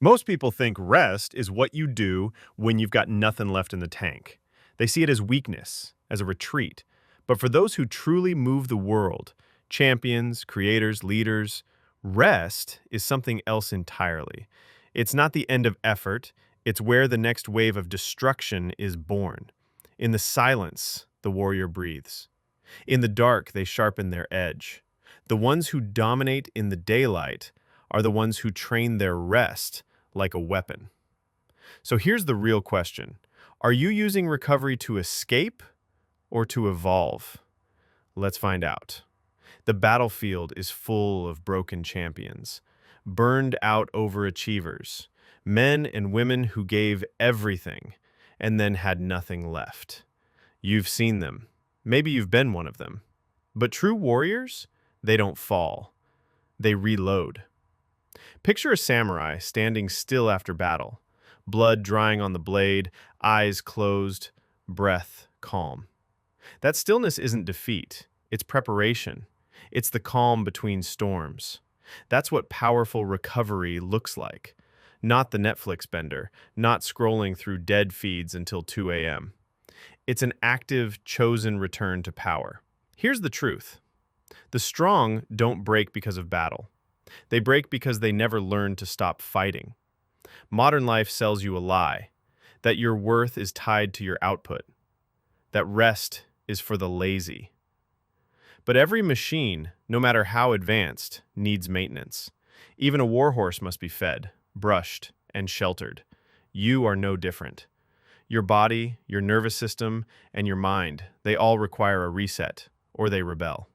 Most people think rest is what you do when you've got nothing left in the tank. They see it as weakness, as a retreat. But for those who truly move the world, champions, creators, leaders, rest is something else entirely. It's not the end of effort, it's where the next wave of destruction is born. In the silence, the warrior breathes. In the dark, they sharpen their edge. The ones who dominate in the daylight are the ones who train their rest like a weapon. So here's the real question. Are you using recovery to escape or to evolve? Let's find out. The battlefield is full of broken champions, burned out overachievers, men and women who gave everything and then had nothing left. You've seen them. Maybe you've been one of them. But true warriors, they don't fall. They reload. Picture a samurai standing still after battle, blood drying on the blade, eyes closed, breath calm. That stillness isn't defeat, it's preparation. It's the calm between storms. That's what powerful recovery looks like. Not the Netflix bender, not scrolling through dead feeds until 2 a.m. It's an active, chosen return to power. Here's the truth. The strong don't break because of battle. They break because they never learned to stop fighting. Modern life sells you a lie, that your worth is tied to your output, that rest is for the lazy. But every machine, no matter how advanced, needs maintenance. Even a warhorse must be fed, brushed, and sheltered. You are no different. Your body, your nervous system, and your mind, they all require a reset, or they rebel.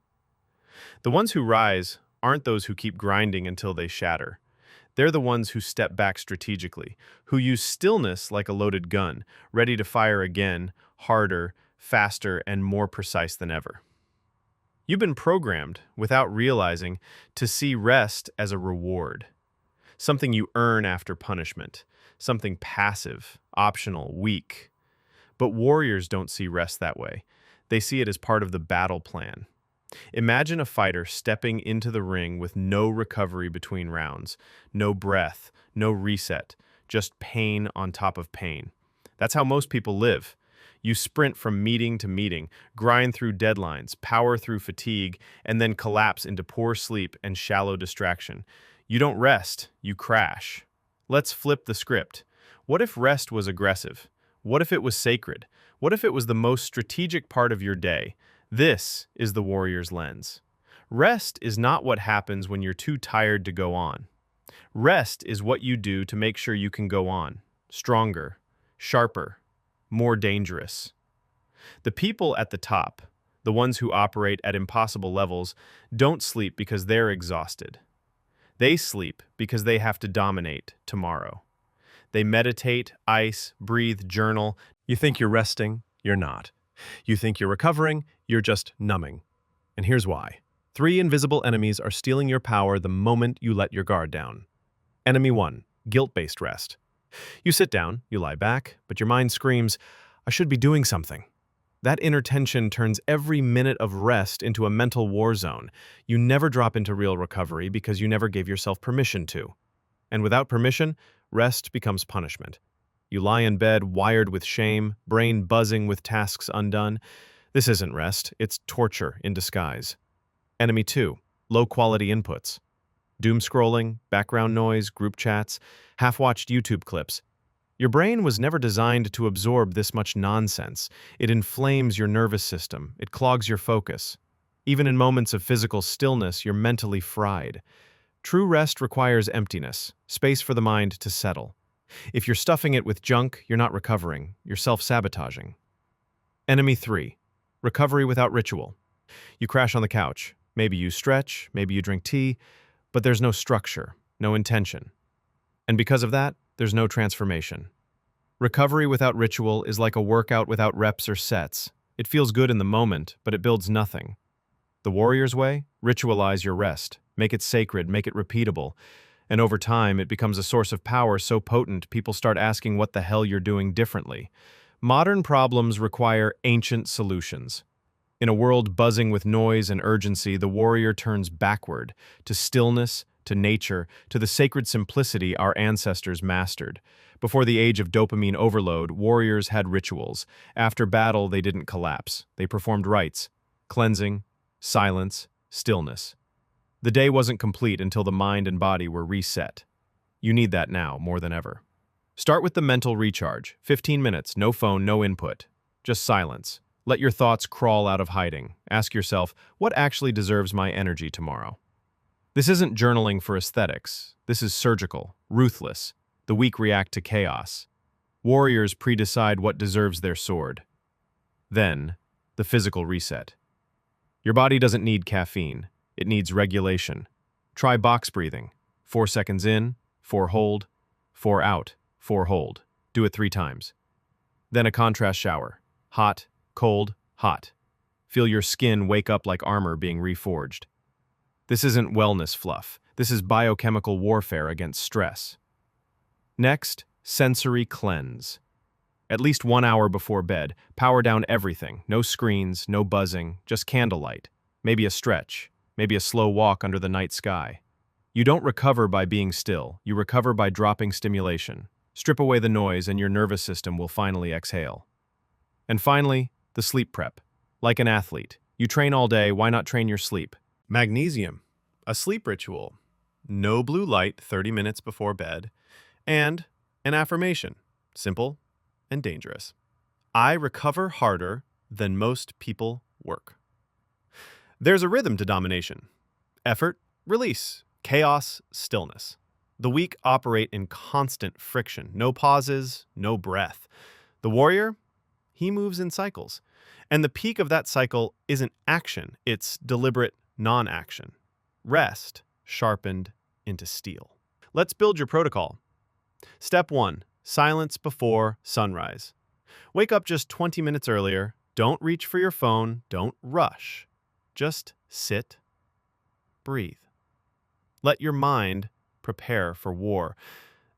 The ones who rise aren't those who keep grinding until they shatter. They're the ones who step back strategically, who use stillness like a loaded gun, ready to fire again, harder, faster, and more precise than ever. You've been programmed, without realizing, to see rest as a reward, something you earn after punishment, something passive, optional, weak. But warriors don't see rest that way. They see it as part of the battle plan. Imagine a fighter stepping into the ring with no recovery between rounds, no breath, no reset, just pain on top of pain. That's how most people live. You sprint from meeting to meeting, grind through deadlines, power through fatigue, and then collapse into poor sleep and shallow distraction. You don't rest, you crash. Let's flip the script. What if rest was aggressive? What if it was sacred? What if it was the most strategic part of your day? This is the warrior's lens. Rest is not what happens when you're too tired to go on. Rest is what you do to make sure you can go on, stronger, sharper, more dangerous. The people at the top, the ones who operate at impossible levels, don't sleep because they're exhausted. They sleep because they have to dominate tomorrow. They meditate, ice, breathe, journal. You think you're resting, you're not. You think you're recovering, you're just numbing. And here's why. 3 invisible enemies are stealing your power the moment you let your guard down. Enemy 1, guilt-based rest. You sit down, you lie back, but your mind screams, I should be doing something. That inner tension turns every minute of rest into a mental war zone. You never drop into real recovery because you never gave yourself permission to. And without permission, rest becomes punishment. You lie in bed wired with shame, brain buzzing with tasks undone. This isn't rest, it's torture in disguise. Enemy 2, low-quality inputs. Doom scrolling, background noise, group chats, half-watched YouTube clips. Your brain was never designed to absorb this much nonsense. It inflames your nervous system. It clogs your focus. Even in moments of physical stillness, you're mentally fried. True rest requires emptiness, space for the mind to settle. If you're stuffing it with junk, you're not recovering. You're self-sabotaging. Enemy 3, recovery without ritual. You crash on the couch. Maybe you stretch, maybe you drink tea, but there's no structure, no intention. And because of that, there's no transformation. Recovery without ritual is like a workout without reps or sets. It feels good in the moment, but it builds nothing. The warrior's way? Ritualize your rest. Make it sacred, make it repeatable. And over time, it becomes a source of power so potent people start asking what the hell you're doing differently. Modern problems require ancient solutions. In a world buzzing with noise and urgency, the warrior turns backward to stillness, to nature, to the sacred simplicity our ancestors mastered. Before the age of dopamine overload, warriors had rituals. After battle, they didn't collapse. They performed rites, cleansing, silence, stillness. The day wasn't complete until the mind and body were reset. You need that now more than ever. Start with the mental recharge. 15 minutes, no phone, no input. Just silence. Let your thoughts crawl out of hiding. Ask yourself, what actually deserves my energy tomorrow? This isn't journaling for aesthetics. This is surgical, ruthless. The weak react to chaos. Warriors predecide what deserves their sword. Then, the physical reset. Your body doesn't need caffeine. It needs regulation. Try box breathing. 4 seconds in, 4 hold, 4 out, 4 hold. Do it 3 times. Then a contrast shower. Hot, cold, hot. Feel your skin wake up like armor being reforged. This isn't wellness fluff. This is biochemical warfare against stress. Next, sensory cleanse. At least 1 hour before bed, power down everything. No screens, no buzzing, just candlelight. Maybe a stretch, maybe a slow walk under the night sky. You don't recover by being still. You recover by dropping stimulation. Strip away the noise and your nervous system will finally exhale. And finally, the sleep prep. Like an athlete, you train all day, why not train your sleep? Magnesium, a sleep ritual. No blue light 30 minutes before bed. And an affirmation, simple and dangerous. I recover harder than most people work. There's a rhythm to domination. Effort, release. Chaos, stillness. The weak operate in constant friction. No pauses, no breath. The warrior, he moves in cycles. And the peak of that cycle isn't action, it's deliberate non-action. Rest, sharpened into steel. Let's build your protocol. Step 1, silence before sunrise. Wake up just 20 minutes earlier. Don't reach for your phone. Don't rush. Just sit, breathe. Let your mind prepare for war.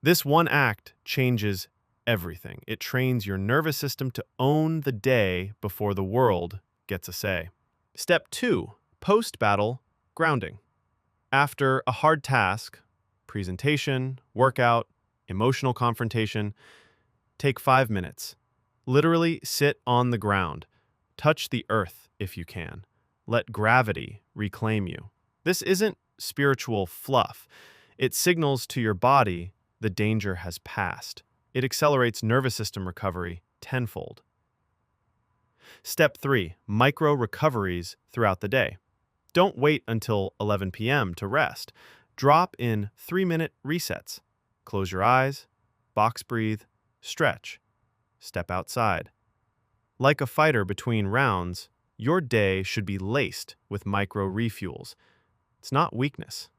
This one act changes everything. It trains your nervous system to own the day before the world gets a say. Step 2, post-battle grounding. After a hard task, presentation, workout, emotional confrontation, take 5 minutes. Literally sit on the ground. Touch the earth if you can. Let gravity reclaim you. This isn't spiritual fluff. It signals to your body the danger has passed. It accelerates nervous system recovery tenfold. Step 3, micro recoveries throughout the day. Don't wait until 11 p.m. to rest. Drop in 3-minute resets. Close your eyes, box breathe, stretch, step outside. Like a fighter between rounds, your day should be laced with micro refuels. It's not weakness,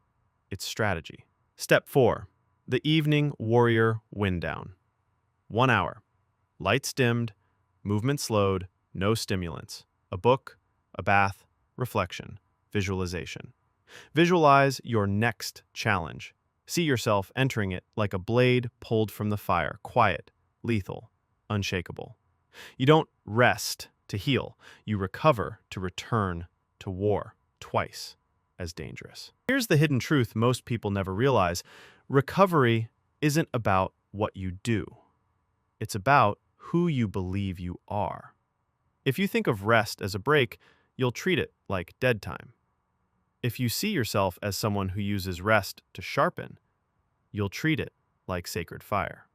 it's strategy. Step 4, the evening warrior wind down. 1 hour. Lights dimmed, movement slowed, no stimulants. A book, a bath, reflection, visualization. Visualize your next challenge. See yourself entering it like a blade pulled from the fire, quiet, lethal, unshakable. You don't rest to heal. You recover to return to war, twice as dangerous. Here's the hidden truth most people never realize. Recovery isn't about what you do. It's about who you believe you are. If you think of rest as a break, you'll treat it like dead time. If you see yourself as someone who uses rest to sharpen, you'll treat it like sacred fire.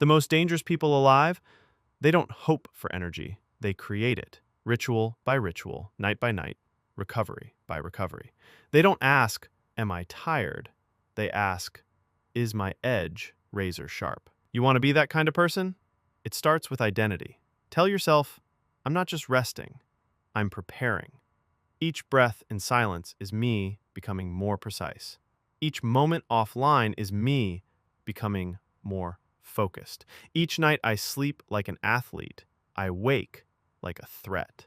The most dangerous people alive, they don't hope for energy. They create it, ritual by ritual, night by night, recovery by recovery. They don't ask, am I tired? They ask, is my edge razor sharp? You want to be that kind of person? It starts with identity. Tell yourself, I'm not just resting, I'm preparing. Each breath in silence is me becoming more precise. Each moment offline is me becoming more focused. Each night I sleep like an athlete, I wake like a threat.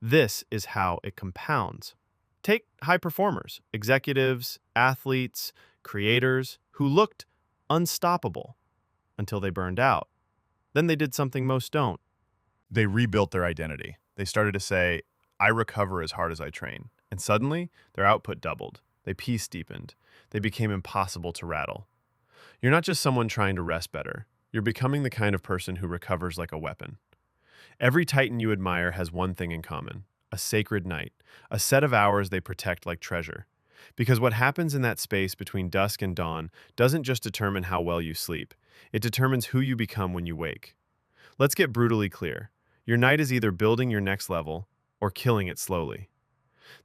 This is how it compounds. Take high performers, executives, athletes, creators who looked unstoppable until they burned out. Then they did something most don't. They rebuilt their identity. They started to say, I recover as hard as I train. And suddenly, their output doubled. They peace deepened. They became impossible to rattle. You're not just someone trying to rest better. You're becoming the kind of person who recovers like a weapon. Every Titan you admire has one thing in common: a sacred night, a set of hours they protect like treasure. Because what happens in that space between dusk and dawn doesn't just determine how well you sleep, it determines who you become when you wake. Let's get brutally clear. Your night is either building your next level or killing it slowly.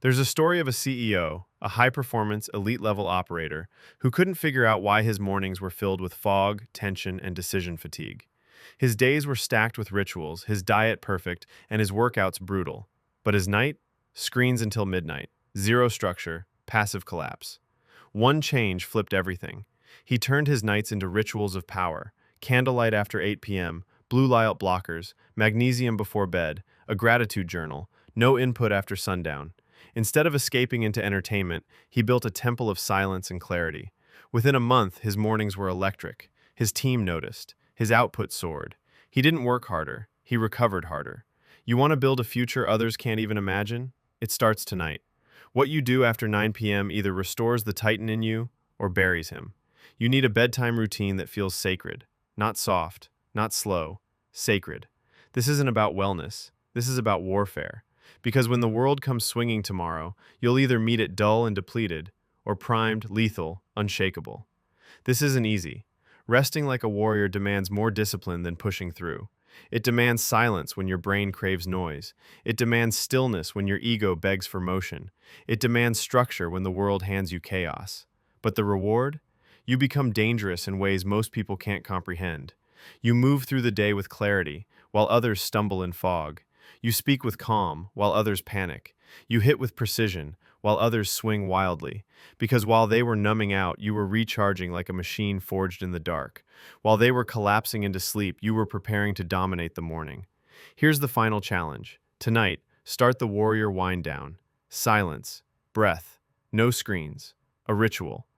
There's a story of a CEO, a high-performance, elite-level operator, who couldn't figure out why his mornings were filled with fog, tension, and decision fatigue. His days were stacked with rituals, his diet perfect, and his workouts brutal. But his night? Screens until midnight. Zero structure, passive collapse. One change flipped everything. He turned his nights into rituals of power: candlelight after 8 p.m., blue light blockers, magnesium before bed, a gratitude journal, no input after sundown. Instead of escaping into entertainment, he built a temple of silence and clarity. Within a month, his mornings were electric. His team noticed. His output soared. He didn't work harder. He recovered harder. You want to build a future others can't even imagine? It starts tonight. What you do after 9 p.m. either restores the Titan in you or buries him. You need a bedtime routine that feels sacred, not soft, not slow, sacred. This isn't about wellness. This is about warfare. Because when the world comes swinging tomorrow, you'll either meet it dull and depleted, or primed, lethal, unshakable. This isn't easy. Resting like a warrior demands more discipline than pushing through. It demands silence when your brain craves noise. It demands stillness when your ego begs for motion. It demands structure when the world hands you chaos. But the reward? You become dangerous in ways most people can't comprehend. You move through the day with clarity, while others stumble in fog. You speak with calm, while others panic. You hit with precision, while others swing wildly. Because while they were numbing out, you were recharging like a machine forged in the dark. While they were collapsing into sleep, you were preparing to dominate the morning. Here's the final challenge. Tonight, start the warrior wind down. Silence, breath, no screens, a ritual.